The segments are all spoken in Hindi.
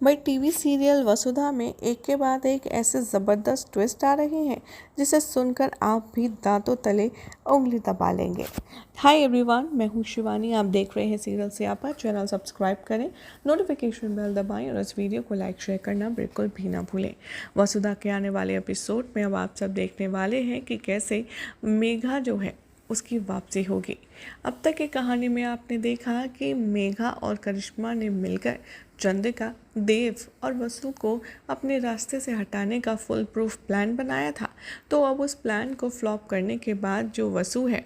भाई टीवी सीरियल वसुधा में एक के बाद एक ऐसे ज़बरदस्त ट्विस्ट आ रहे हैं जिसे सुनकर आप भी दांतों तले उंगली दबा लेंगे। हाय एवरीवन, मैं हूँ शिवानी। आप देख रहे हैं सीरियल स्यापा। चैनल सब्सक्राइब करें, नोटिफिकेशन बेल दबाएं और इस वीडियो को लाइक शेयर करना बिल्कुल भी ना भूलें। वसुधा के आने वाले एपिसोड में अब आप सब देखने वाले हैं कि कैसे मेघा जो है उसकी वापसी होगी। अब तक की कहानी में आपने देखा कि मेघा और करिश्मा ने मिलकर चंद्रिका, देव और वसु को अपने रास्ते से हटाने का फुल प्रूफ प्लान बनाया था। तो अब उस प्लान को फ्लॉप करने के बाद जो वसु है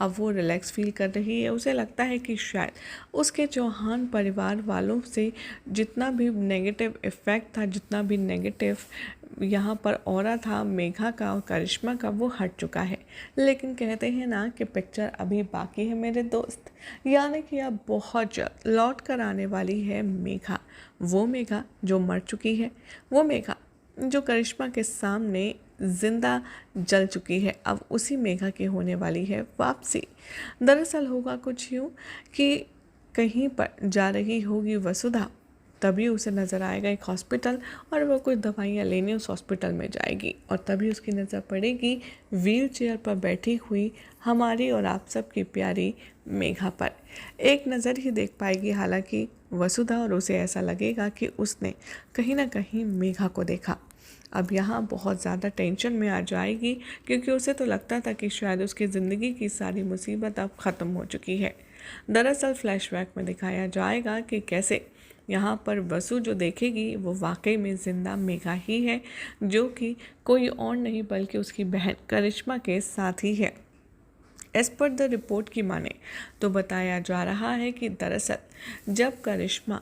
अब वो रिलैक्स फील कर रही है। उसे लगता है कि शायद उसके चौहान परिवार वालों से जितना भी नेगेटिव इफ़ेक्ट था, जितना भी नेगेटिव यहाँ पर ऑरा था मेघा का और करिश्मा का, वो हट चुका है। लेकिन कहते हैं ना कि पिक्चर अभी बाकी है मेरे दोस्त, यानी कि अब बहुत जल्द लौट कर आने वाली है मेघा। वो मेघा जो मर चुकी है, वो मेघा जो करिश्मा के सामने जिंदा जल चुकी है, अब उसी मेघा की होने वाली है वापसी। दरअसल होगा कुछ यूँ कि कहीं पर जा रही होगी वसुधा, तभी उसे नज़र आएगा एक हॉस्पिटल और वो कुछ दवाइयाँ लेने उस हॉस्पिटल में जाएगी और तभी उसकी नज़र पड़ेगी व्हील चेयर पर बैठी हुई हमारी और आप सब की प्यारी मेघा पर। एक नज़र ही देख पाएगी हालांकि वसुधा, और उसे ऐसा लगेगा कि उसने कहीं ना कहीं मेघा को देखा। अब यहाँ बहुत ज़्यादा टेंशन में आ जाएगी क्योंकि उसे तो लगता था कि शायद उसकी ज़िंदगी की सारी मुसीबत अब ख़त्म हो चुकी है। दरअसल फ्लैशबैक में दिखाया जाएगा कि कैसे यहाँ पर वसु जो देखेगी वो वाकई में ज़िंदा मेघा ही है, जो कि कोई और नहीं बल्कि उसकी बहन करिश्मा के साथ ही है। एज पर द रिपोर्ट की माने तो बताया जा रहा है कि दरअसल जब करिश्मा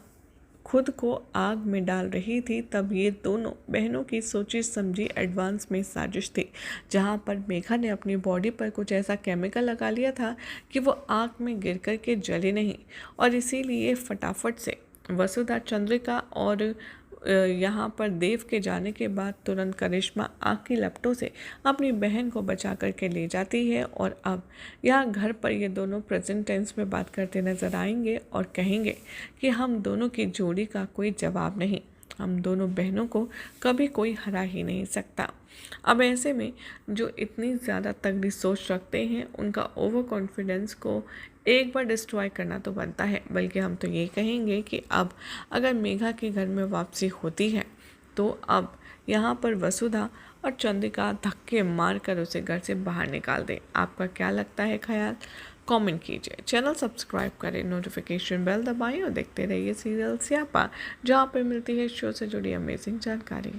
खुद को आग में डाल रही थी तब ये दोनों बहनों की सोची समझी एडवांस में साजिश थी, जहाँ पर मेघा ने अपनी बॉडी पर कुछ ऐसा केमिकल लगा लिया था कि वो आग में गिर कर के जले नहीं, और इसीलिए फटाफट से वसुधा, चंद्रिका और यहाँ पर देव के जाने के बाद तुरंत करिश्मा आग की लपटों से अपनी बहन को बचा करके ले जाती है। और अब यहाँ घर पर ये दोनों प्रेजेंट टेंस में बात करते नजर आएंगे और कहेंगे कि हम दोनों की जोड़ी का कोई जवाब नहीं, हम दोनों बहनों को कभी कोई हरा ही नहीं सकता। अब ऐसे में जो इतनी ज़्यादा तगड़ी सोच रखते हैं उनका ओवर कॉन्फिडेंस को एक बार डिस्ट्रॉय करना तो बनता है। बल्कि हम तो ये कहेंगे कि अब अगर मेघा के घर में वापसी होती है तो अब यहाँ पर वसुधा और चंद्रिका धक्के मार कर उसे घर से बाहर निकाल दें। आपका क्या लगता है ख्याल? कमेंट कीजिए। चैनल सब्सक्राइब करें, नोटिफिकेशन बेल दबाएं और देखते रहिए सीरियल स्यापा, जहाँ पर मिलती है शो से जुड़ी अमेजिंग जानकारी।